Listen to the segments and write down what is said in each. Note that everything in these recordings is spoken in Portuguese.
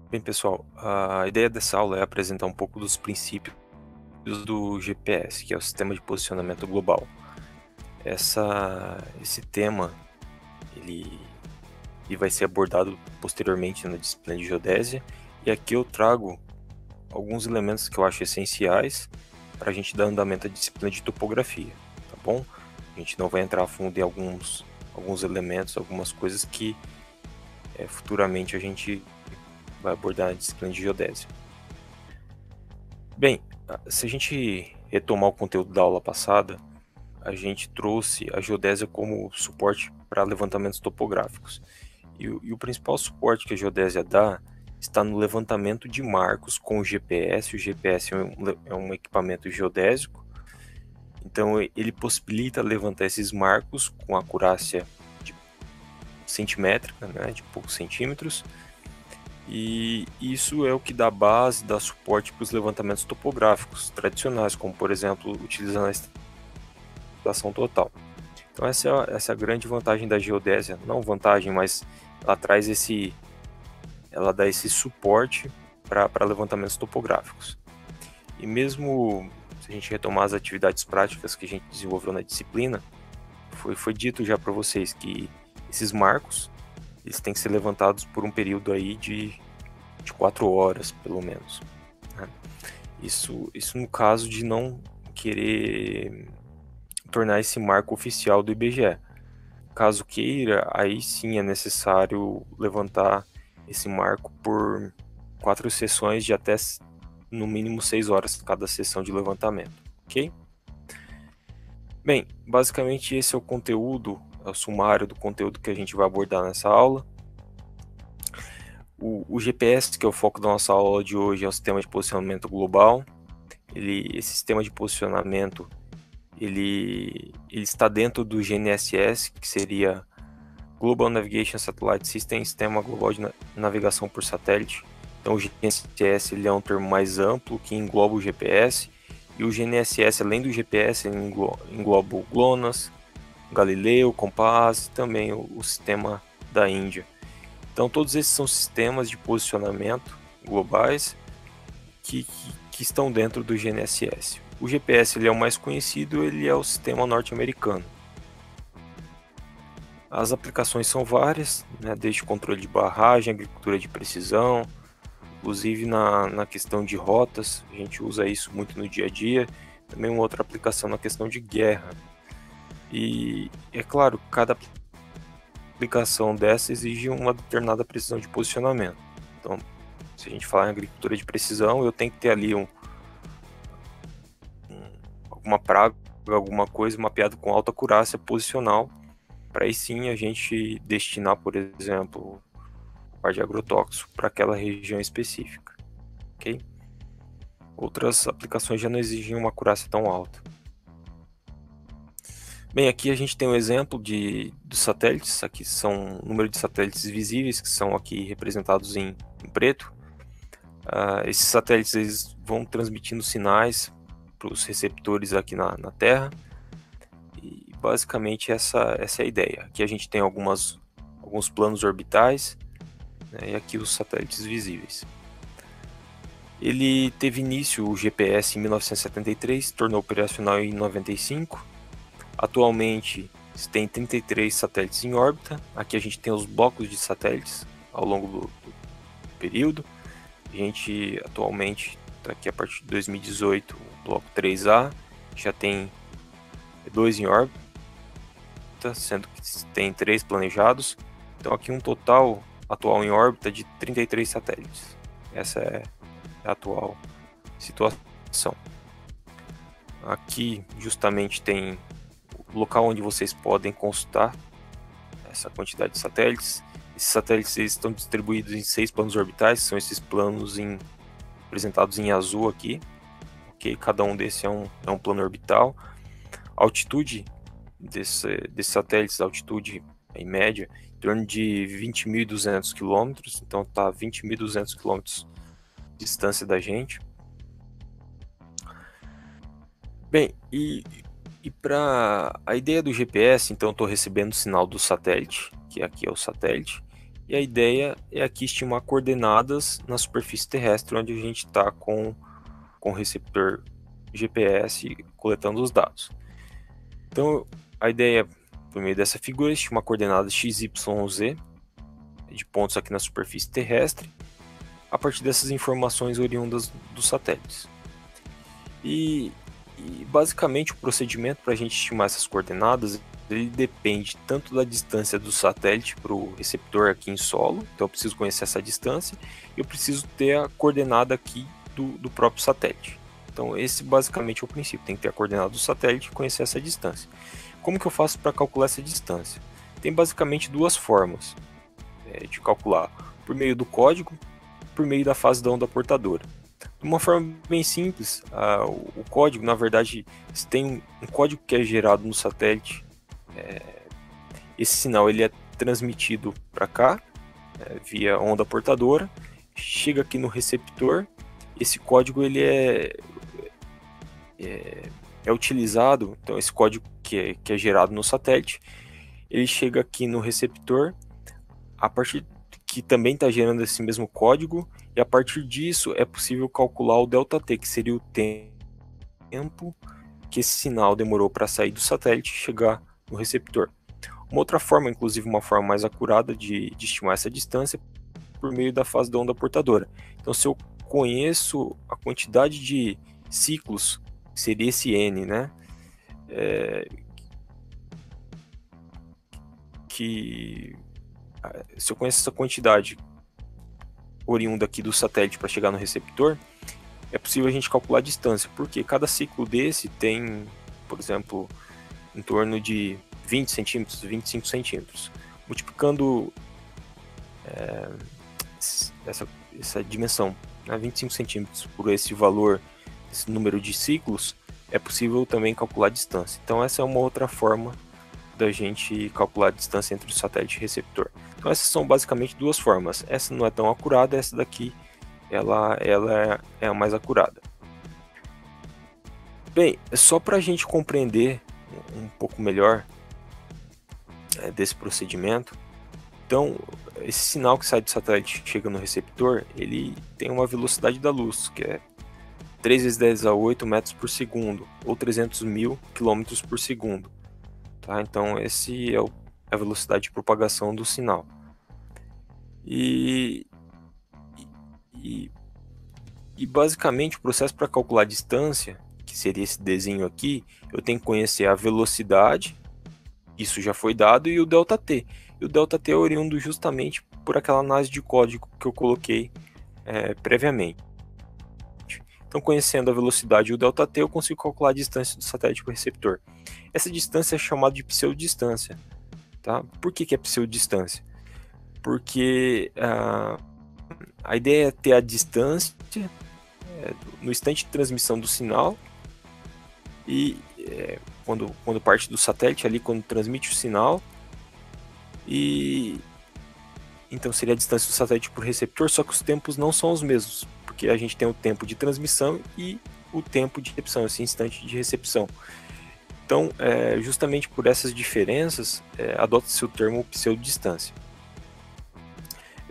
Bem, pessoal, a ideia dessa aula é apresentar um pouco dos princípios do GPS, que é o Sistema de Posicionamento Global. Esse tema ele, ele vai ser abordado posteriormente na disciplina de Geodésia, e aqui eu trago alguns elementos que eu acho essenciais para a gente dar andamento à disciplina de Topografia, tá bom? A gente não vai entrar a fundo em alguns elementos, algumas coisas que futuramente a gente vai abordar na disciplina de Geodésia. Bem, se a gente retomar o conteúdo da aula passada, a gente trouxe a geodésia como suporte para levantamentos topográficos. E o principal suporte que a geodésia dá está no levantamento de marcos com o GPS. O GPS é um equipamento geodésico, então ele possibilita levantar esses marcos com acurácia de centimétrica, né, de poucos centímetros, e isso é o que dá base, dá suporte para os levantamentos topográficos tradicionais, como por exemplo, utilizando a estação total. Então essa é a grande vantagem da geodésia, não vantagem, mas ela dá esse suporte para levantamentos topográficos. E mesmo se a gente retomar as atividades práticas que a gente desenvolveu na disciplina, foi dito já para vocês que esses marcos eles têm que ser levantados por um período aí de 4 horas, pelo menos, né? Isso no caso de não querer tornar esse marco oficial do IBGE. Caso queira, aí sim é necessário levantar esse marco por 4 sessões de até no mínimo 6 horas cada sessão de levantamento, ok? Bem, basicamente esse é o conteúdo, é o sumário do conteúdo que a gente vai abordar nessa aula. O GPS, que é o foco da nossa aula de hoje, é o sistema de posicionamento global. Esse sistema de posicionamento ele está dentro do GNSS, que seria Global Navigation Satellite System, Sistema Global de Navegação por Satélite. Então o GNSS ele é um termo mais amplo que engloba o GPS, e o GNSS, além do GPS, ele engloba o GLONASS, Galileu, Compass e também o sistema da Índia. Então todos esses são sistemas de posicionamento globais que estão dentro do GNSS. O GPS ele é o mais conhecido, ele é o sistema norte-americano. As aplicações são várias, né, desde controle de barragem, agricultura de precisão, inclusive na questão de rotas, a gente usa isso muito no dia a dia. Também uma outra aplicação na questão de guerra. E é claro, cada aplicação dessa exige uma determinada precisão de posicionamento. Então, se a gente falar em agricultura de precisão, eu tenho que ter ali alguma praga, alguma coisa mapeada com alta acurácia posicional, para aí sim a gente destinar, por exemplo, par de agrotóxico para aquela região específica, ok? Outras aplicações já não exigem uma acurácia tão alta. Bem, aqui a gente tem um exemplo dos satélites. Aqui são o número de satélites visíveis, que são aqui representados em preto. Esses satélites eles vão transmitindo sinais para os receptores aqui na Terra. E basicamente essa é a ideia. Aqui a gente tem alguns planos orbitais, né, e aqui os satélites visíveis. Ele teve início, o GPS, em 1973, se tornou operacional em 95. Atualmente tem 33 satélites em órbita. Aqui a gente tem os blocos de satélites ao longo do período. A gente atualmente, aqui a partir de 2018, o bloco 3A já tem 2 em órbita, sendo que tem 3 planejados. Então aqui um total atual em órbita de 33 satélites. Essa é a atual situação. Aqui justamente tem o local onde vocês podem consultar essa quantidade de satélites. Esses satélites eles estão distribuídos em 6 planos orbitais, são esses planos apresentados em azul aqui. Okay? Cada um desses é um plano orbital. A altitude desses satélites, a altitude em média, em torno de 20.200 km, então está a 20.200 km de distância da gente. Bem, e para a ideia do GPS, então estou recebendo o sinal do satélite, que aqui é o satélite, e a ideia é aqui estimar coordenadas na superfície terrestre, onde a gente está com o receptor GPS coletando os dados. Então, a ideia, por meio dessa figura, é estimar coordenadas x, y, z de pontos aqui na superfície terrestre, a partir dessas informações oriundas dos satélites. E basicamente o procedimento para a gente estimar essas coordenadas, ele depende tanto da distância do satélite para o receptor aqui em solo, então eu preciso conhecer essa distância, e eu preciso ter a coordenada aqui do próprio satélite. Então esse basicamente é o princípio, tem que ter a coordenada do satélite e conhecer essa distância. Como que eu faço para calcular essa distância? Tem basicamente duas formas de calcular, por meio do código, por meio da fase da onda portadora. De uma forma bem simples, o código, na verdade, tem um código que é gerado no satélite. Esse sinal ele é transmitido para cá, via onda portadora, chega aqui no receptor. Esse código ele é utilizado, então esse código que é gerado no satélite, ele chega aqui no receptor, a partir que também está gerando esse mesmo código, e a partir disso é possível calcular o ΔT, que seria o tempo que esse sinal demorou para sair do satélite e chegar no receptor. Uma outra forma, inclusive uma forma mais acurada de estimar essa distância, é por meio da fase da onda portadora. Então, se eu conheço a quantidade de ciclos, seria esse N, né? Se eu conheço essa quantidade oriunda aqui do satélite para chegar no receptor, é possível a gente calcular a distância, porque cada ciclo desse tem, por exemplo, em torno de 20 centímetros, 25 centímetros. Multiplicando essa dimensão, né, 25 centímetros, por esse valor, esse número de ciclos, é possível também calcular a distância. Então essa é uma outra forma da gente calcular a distância entre o satélite e o receptor. Então essas são basicamente duas formas. Essa não é tão acurada, essa daqui ela é a mais acurada. Bem, só para a gente compreender um pouco melhor desse procedimento, então esse sinal que sai do satélite e chega no receptor, ele tem uma velocidade da luz, que é 3 vezes 10 a 8 metros por segundo, ou 300 mil quilômetros por segundo. Tá? Então esse é a velocidade de propagação do sinal. E basicamente o processo para calcular a distância, que seria esse desenho aqui, eu tenho que conhecer a velocidade, isso já foi dado, e o ΔT. E o ΔT é oriundo justamente por aquela análise de código que eu coloquei previamente. Então, conhecendo a velocidade e o ΔT, eu consigo calcular a distância do satélite para o receptor. Essa distância é chamada de pseudodistância. Tá? Por que é pseudodistância? Porque a ideia é ter a distância no instante de transmissão do sinal e quando parte do satélite ali, quando transmite o sinal, e então seria a distância do satélite para o receptor, só que os tempos não são os mesmos, porque a gente tem o tempo de transmissão e o tempo de recepção, esse instante de recepção. Então, justamente por essas diferenças, adota-se o termo pseudodistância.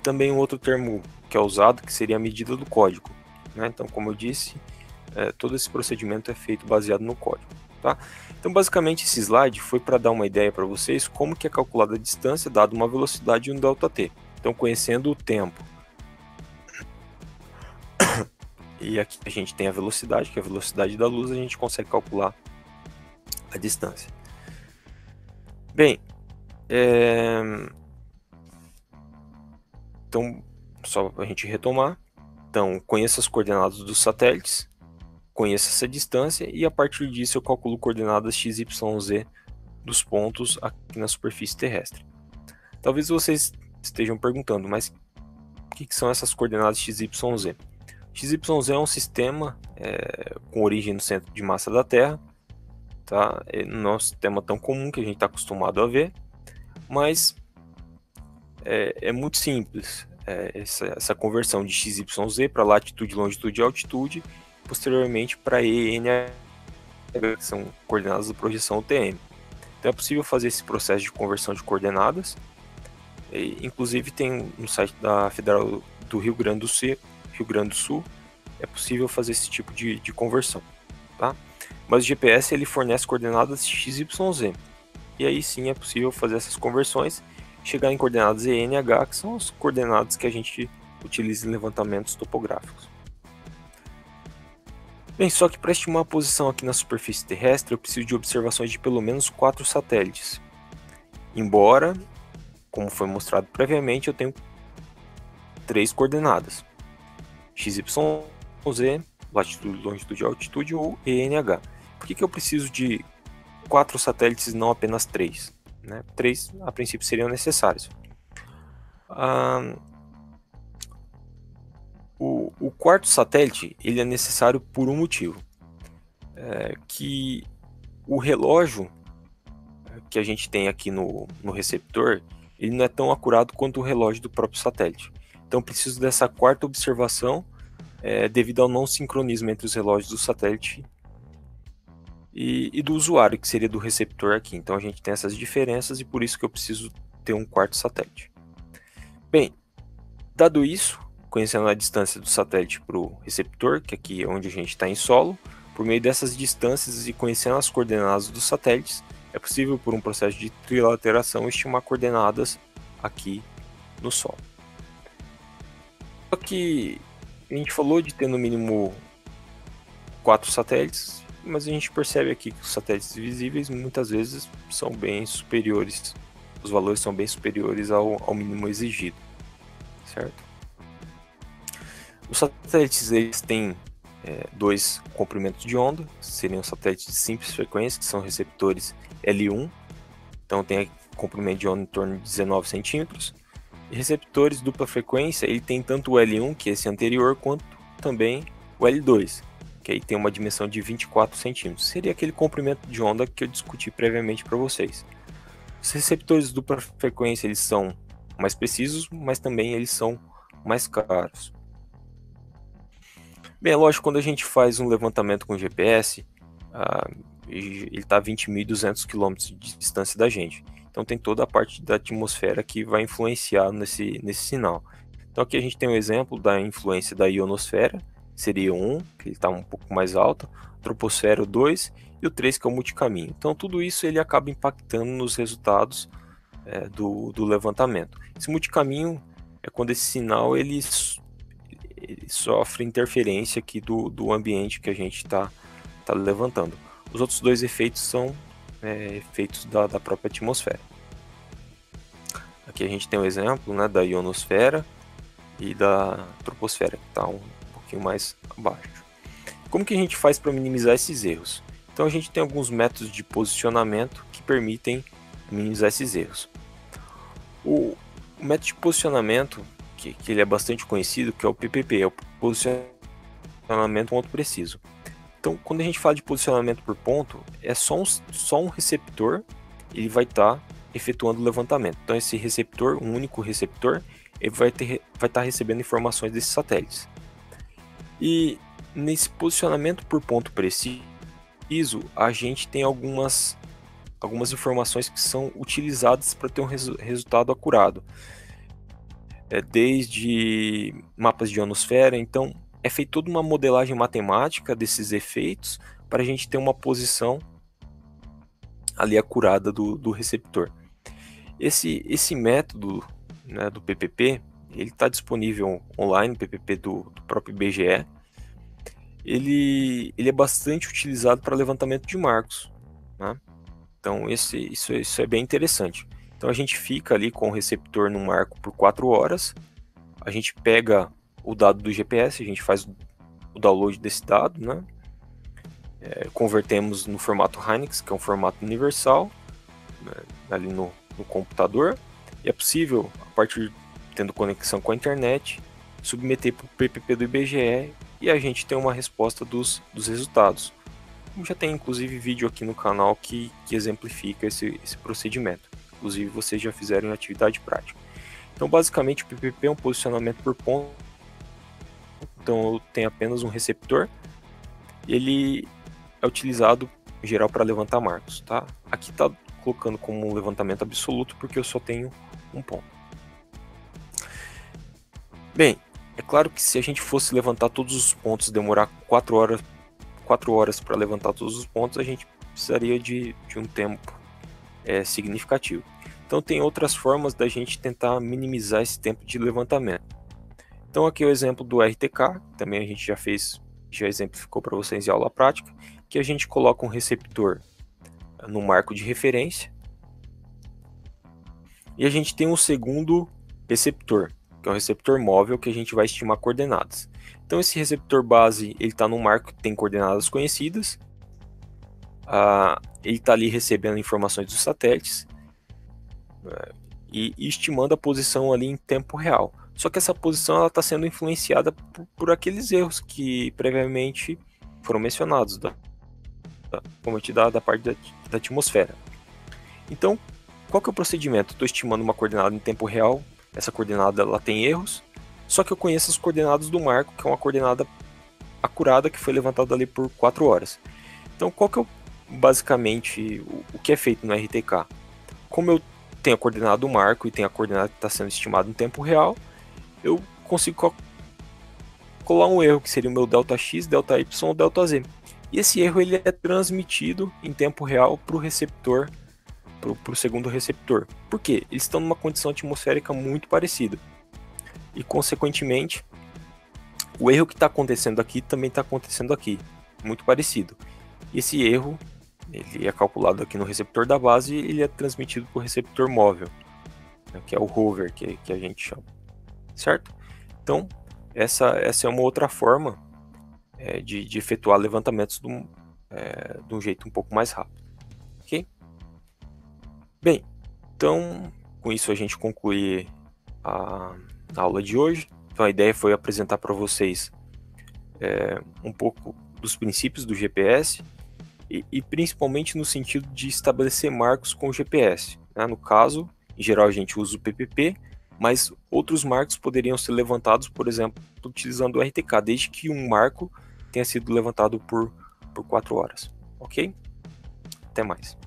Também um outro termo que é usado, que seria a medida do código. Né? Então, como eu disse, todo esse procedimento é feito baseado no código. Tá? Então, basicamente, esse slide foi para dar uma ideia para vocês como que é calculada a distância dada uma velocidade e um ΔT. Então, conhecendo o tempo. E aqui a gente tem a velocidade, que é a velocidade da luz, a gente consegue calcular a distância. Bem, então, só para a gente retomar. Então, conheça as coordenadas dos satélites, conheça essa distância e a partir disso eu calculo coordenadas x, y, z dos pontos aqui na superfície terrestre. Talvez vocês estejam perguntando, mas o que são essas coordenadas x, y, z? x, y, z é um sistema com origem no centro de massa da Terra. Tá? Não é um sistema tão comum que a gente está acostumado a ver, mas é muito simples essa conversão de x, y, z para latitude, longitude e altitude, posteriormente para E, N, H, que são coordenadas da projeção UTM. Então é possível fazer esse processo de conversão de coordenadas Inclusive tem no site da Federal do Rio Grande do Sul, é possível fazer esse tipo de conversão, tá? Mas o GPS ele fornece coordenadas XYZ, e aí sim é possível fazer essas conversões, chegar em coordenadas ENH, que são as coordenadas que a gente utiliza em levantamentos topográficos. Bem, só que para estimar a posição aqui na superfície terrestre, eu preciso de observações de pelo menos 4 satélites. Embora, como foi mostrado previamente, eu tenho 3 coordenadas: XYZ, latitude, longitude e altitude, ou ENH. Por que eu preciso de 4 satélites e não apenas 3? 3, a princípio, seriam necessários. O quarto satélite ele é necessário por um motivo. Que o relógio que a gente tem aqui no receptor, ele não é tão acurado quanto o relógio do próprio satélite. Então preciso dessa quarta observação devido ao não sincronismo entre os relógios do satélite e do usuário, que seria do receptor aqui. Então a gente tem essas diferenças e por isso que eu preciso ter um quarto satélite. Bem, dado isso, conhecendo a distância do satélite para o receptor, que aqui é onde a gente está em solo, por meio dessas distâncias e conhecendo as coordenadas dos satélites, é possível, por um processo de trilateração, estimar coordenadas aqui no solo. Só que a gente falou de ter no mínimo 4 satélites, mas a gente percebe aqui que os satélites visíveis muitas vezes são bem superiores, os valores são bem superiores ao mínimo exigido, certo? Os satélites eles têm 2 comprimentos de onda, seriam satélites de simples frequência, que são receptores L1, então tem comprimento de onda em torno de 19 centímetros. E receptores dupla frequência, ele tem tanto o L1, que é esse anterior, quanto também o L2, que aí tem uma dimensão de 24 centímetros. Seria aquele comprimento de onda que eu discuti previamente para vocês. Os receptores dupla frequência eles são mais precisos, mas também eles são mais caros. Bem, é lógico, quando a gente faz um levantamento com GPS, ele está a 20.200 km de distância da gente. Então tem toda a parte da atmosfera que vai influenciar nesse sinal. Então aqui a gente tem um exemplo da influência da ionosfera, seria o 1, que está um pouco mais alta, troposfera o 2 e o 3, que é o multicaminho. Então tudo isso ele acaba impactando nos resultados do levantamento. Esse multicaminho é quando esse sinal ele sofre interferência aqui do ambiente que a gente está levantando. Os outros 2 efeitos são efeitos da própria atmosfera. Aqui a gente tem um exemplo, né, da ionosfera e da troposfera, que está um pouquinho mais abaixo. Como que a gente faz para minimizar esses erros? Então a gente tem alguns métodos de posicionamento que permitem minimizar esses erros. O método de posicionamento, que ele é bastante conhecido, que é o PPP, é o posicionamento ponto preciso. Então, quando a gente fala de posicionamento por ponto, é só um receptor, ele vai estar efetuando o levantamento. Então, esse receptor, um único receptor, ele vai estar recebendo informações desses satélites. E nesse posicionamento por ponto preciso, a gente tem algumas informações que são utilizadas para ter um resultado acurado. Desde mapas de ionosfera, então é feita toda uma modelagem matemática desses efeitos para a gente ter uma posição ali acurada do receptor. Esse método, né, do PPP, ele está disponível online, PPP do próprio IBGE. Ele é bastante utilizado para levantamento de marcos, né? Então isso é bem interessante. Então a gente fica ali com o receptor no marco por 4 horas, a gente pega o dado do GPS, a gente faz o download desse dado, né? Convertemos no formato Hynix, que é um formato universal, né, ali no computador, e é possível, a partir tendo conexão com a internet, submeter para o PPP do IBGE e a gente tem uma resposta dos resultados. Já tem inclusive vídeo aqui no canal que exemplifica esse procedimento. Inclusive vocês já fizeram em atividade prática. Então basicamente o PPP é um posicionamento por ponto. Então eu tenho apenas um receptor. Ele é utilizado em geral para levantar marcos, tá? Aqui está colocando como um levantamento absoluto porque eu só tenho um ponto. Bem, é claro que se a gente fosse levantar todos os pontos, demorar 4 horas para levantar todos os pontos, a gente precisaria de um tempo significativo. Então tem outras formas da gente tentar minimizar esse tempo de levantamento. Então aqui é o exemplo do RTK, também a gente já exemplificou para vocês em aula prática, que a gente coloca um receptor no marco de referência e a gente tem um segundo receptor, que é o receptor móvel, que a gente vai estimar coordenadas. Então esse receptor base ele está no marco que tem coordenadas conhecidas, ele está ali recebendo informações dos satélites e estimando a posição ali em tempo real. Só que essa posição está sendo influenciada por aqueles erros que previamente foram mencionados, da parte da atmosfera. Então, qual que é o procedimento? Estou estimando uma coordenada em tempo real, essa coordenada ela tem erros, só que eu conheço as coordenadas do marco, que é uma coordenada acurada que foi levantada ali por 4 horas. Então, qual que é basicamente o que é feito no RTK? Como eu tenho a coordenada do marco e tenho a coordenada que está sendo estimada em tempo real, eu consigo colar um erro, que seria o meu ΔX, ΔY ou ΔZ. E esse erro ele é transmitido em tempo real para o receptor, para o segundo receptor. Por quê? Eles estão numa condição atmosférica muito parecida. E, consequentemente, o erro que está acontecendo aqui também está acontecendo aqui, muito parecido. E esse erro ele é calculado aqui no receptor da base e ele é transmitido para o receptor móvel, né, que é o rover que a gente chama, certo? Então, essa é uma outra forma de efetuar levantamentos de um jeito um pouco mais rápido, ok? Bem, então, com isso a gente conclui a aula de hoje. Então, a ideia foi apresentar para vocês um pouco dos princípios do GPS e principalmente no sentido de estabelecer marcos com o GPS. Né? No caso, em geral a gente usa o PPP, mas outros marcos poderiam ser levantados, por exemplo, utilizando o RTK, desde que um marco tenha sido levantado por 4 horas. Ok? Até mais.